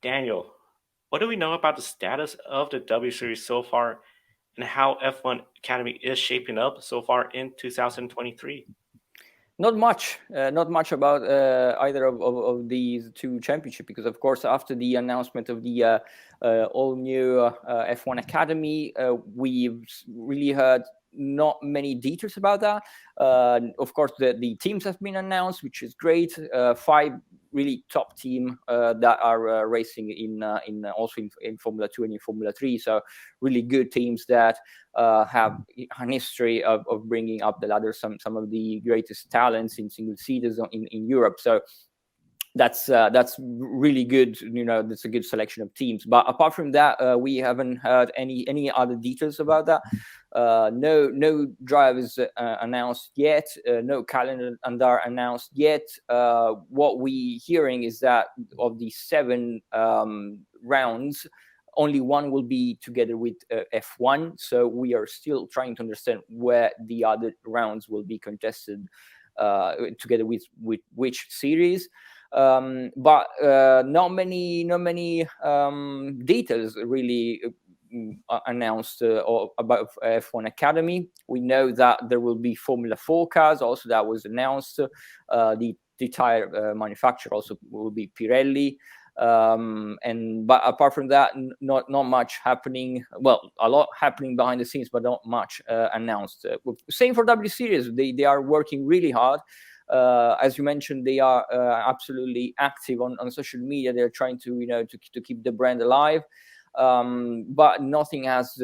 Daniel, what do we know about the status of the W Series so far and how F1 Academy is shaping up so far in 2023? Not much about either of these two championships, because of course after the announcement of the all new F1 Academy, we've really heard not many details about that. Of course, the teams have been announced, which is great. 5 really top team that are racing in also in Formula 2 and in Formula 3. So really good teams that have an history of bringing up the ladder some of the greatest talents in single seaters in Europe. So that's really good. That's a good selection of teams. But apart from that, we haven't heard any other details about that. No drivers announced yet. No calendar announced yet. What we hearing is that of the 7 rounds, only one will be together with F1. So we are still trying to understand where the other rounds will be contested together with which series. But not many details really announced about F1 Academy. We know that there will be Formula 4 cars. Also, that was announced. The tire manufacturer also will be Pirelli. But apart from that, not much happening. Well, a lot happening behind the scenes, but not much announced. Same for W Series. They are working really hard. As you mentioned, they are absolutely active on social media. They're trying to keep the brand alive. But nothing has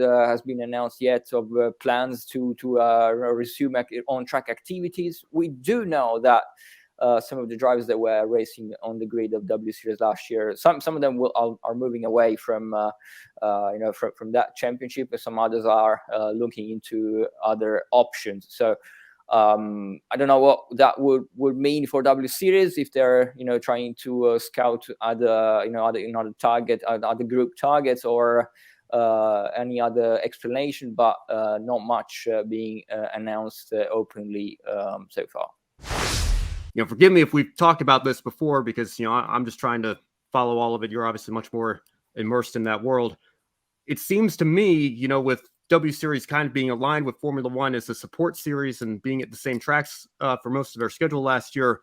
been announced yet of plans to resume on-track activities. We do know that some of the drivers that were racing on the grid of W Series last year, some of them are moving away from that championship, and some others are looking into other options. So I don't know what that would mean for W Series if they're trying to scout other group targets or any other explanation, but not much being announced openly so far. Forgive me if we've talked about this before, because I'm just trying to follow all of it. You're obviously much more immersed in that world. It seems to me, with W Series kind of being aligned with Formula One as a support series and being at the same tracks for most of their schedule last year,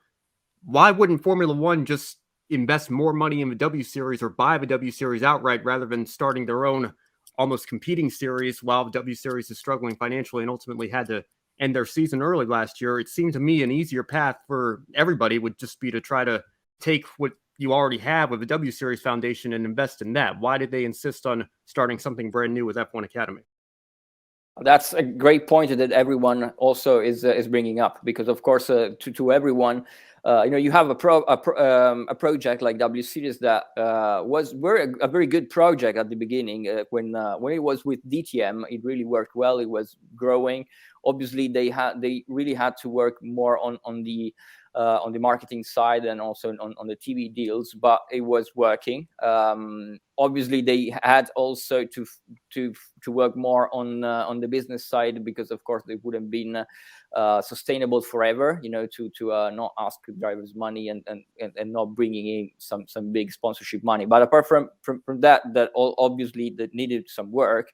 why wouldn't Formula One just invest more money in the W Series or buy the W Series outright rather than starting their own almost competing series while the W Series is struggling financially and ultimately had to end their season early last year? It seemed to me an easier path for everybody would just be to try to take what you already have with the W Series Foundation and invest in that. Why did they insist on starting something brand new with F1 Academy? That's a great point that everyone also is bringing up, because of course to everyone, you have a project like W Series that was a very good project at the beginning. When it was with DTM, it really worked well. It was growing. Obviously, they really had to work more on the marketing side and also on the TV deals, but it was working. Obviously, they had also to work more on the business side, because of course they wouldn't been sustainable forever. To not ask drivers money and not bringing in some big sponsorship money. But apart from that obviously that needed some work.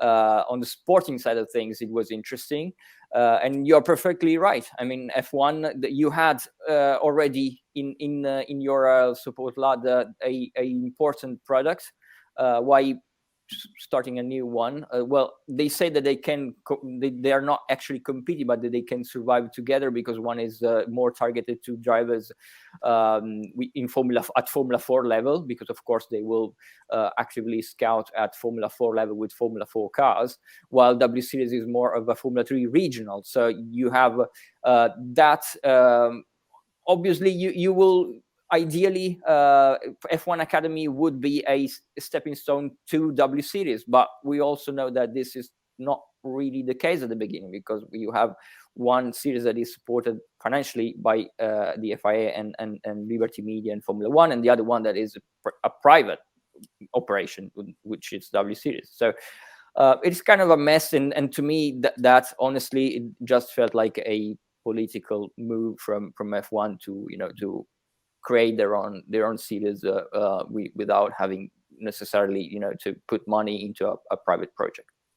On the sporting side of things, it was interesting. And you're perfectly right. I mean, F1, you had already in your support ladder a important product. Why starting a new one? Well, they say that they are not actually competing, but that they can survive together, because one is more targeted to drivers in Formula 4 level, because of course they will actively scout at Formula 4 level with Formula 4 cars, while W Series is more of a Formula 3 regional. So you have that. Obviously, you will. Ideally, F1 Academy would be a stepping stone to W Series, but we also know that this is not really the case at the beginning, because you have one series that is supported financially by the FIA and Liberty Media and Formula One, and the other one that is a private operation, which is W Series. So it's kind of a mess, and to me, that honestly, it just felt like a political move from F1 to create their own series without having necessarily to put money into a private project.